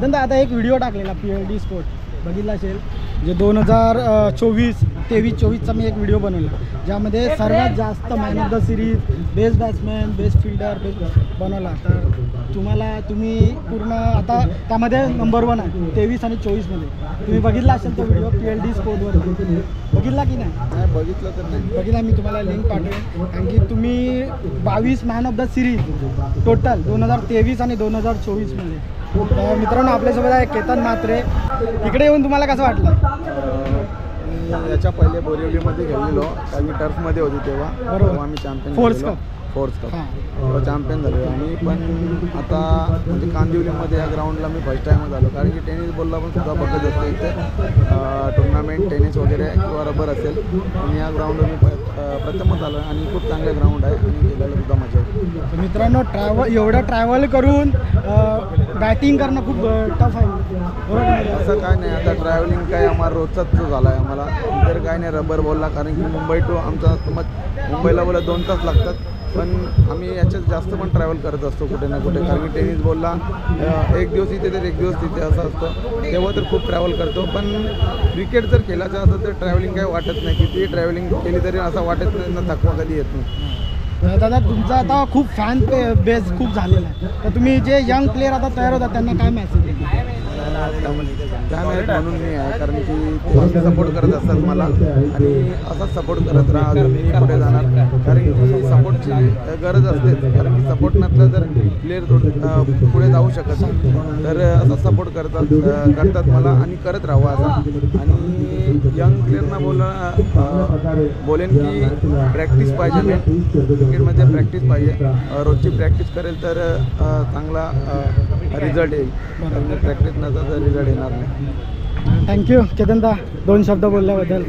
केतन आता एक व्हिडिओ टाकलेला PLD स्पोर्ट बघितला असेल, जे 2023-24चा मी एक व्हिडिओ बनवला, ज्यामध्ये सर्वात जास्त man of the series, best batsman, best fielder बनवला. तर तुम्ही पूर्ण आता त्यामध्ये नंबर 1 आहे 23 आणि 24मध्ये. तुम्ही बघितला असेल तो व्हिडिओ PLD स्पोर्टवर, बघितला की नाही? बघितलं तर नाही. बघितला, मी तुम्हाला लिंक पाठवेन. कारण की तुम्ही 22 man of the series total 2023 आणि 2024मध्ये. तर मित्रांनो, आपल्यासोबत आहे केतन म्हात्रे. इकडे येऊन तुम्हाला कसं वाटलं? याच्या पहिले बोरिवलीमध्ये गेलेलो, कारण टर्फमध्ये होती तेव्हा. बरोबर, आम्ही चॅम्पियन फोर्स कप चॅम्पियन झालो. आणि पण आता म्हणजे कांदिवलीमध्ये या ग्राउंडला मी फर्स्ट टाईमच आलो, कारण की टेनिस बॉलला पण सुद्धा बघत असतो इथे टुर्नामेंट टेनिस वगैरे किंवा रबर असेल. आणि या ग्राउंडवर मी प्रथमच आलो आहे आणि खूप चांगलं ग्राउंड आहे आणि खेळायला सुद्धा मजा येते. मित्रांनो, एवढं ट्रॅव्हल करून बॅटिंग करणं खूप टफ आहे, बरोबर? असं काय नाही, आता ट्रॅव्हलिंग काय आम्हाला रोजचाच झाला आहे आम्हाला. तर काय नाही रबर बॉलला, कारण की मुंबई टू आमचा मुंबईला बोला 2 तास लागतात. पण आम्ही याच्यात जास्त पण ट्रॅव्हल करत असतो कुठे ना कुठे, कारण की टेनिस बॉलला एक दिवस इथे तर एक दिवस तिथे असं असतं. तेव्हा तर खूप ट्रॅव्हल करतो. पण क्रिकेट जर खेळायचं असं तर ट्रॅव्हलिंग काही वाटत नाही. किती ट्रॅव्हलिंग केली तरी असं वाटत नाही ना, थकवा कधी येत नाही. दादा, तुमचा आता खूप फॅन बेस खूप झालेला आहे. तर तुम्ही जे यंग प्लेअर आता तयार होतात त्यांना काय मेसेज देता? फॅन आहेत म्हणून मी आहे, कारण की ते सपोर्ट करत असतात मला आणि असाच सपोर्ट करत राहा, अजून मी पुढे जाणार. कारण की सपोर्टची गरज असते, कारण की सपोर्ट नसलं तर प्लेअर पुढे जाऊ शकत नाही. तर असा सपोर्ट करतात मला आणि करत राहावं असा. आणि यंग प्लेअरना बोलेन की प्रॅक्टिस पाहिजे, मेन क्रिकेटमध्ये प्रॅक्टिस पाहिजे. रोजची प्रॅक्टिस करेल तर चांगला रिझल्ट येईल. प्रॅक्टिस नसेल तर रिझल्ट येणार नाही. थँक्यू केतनदा, 2 शब्द बोलल्याबद्दल.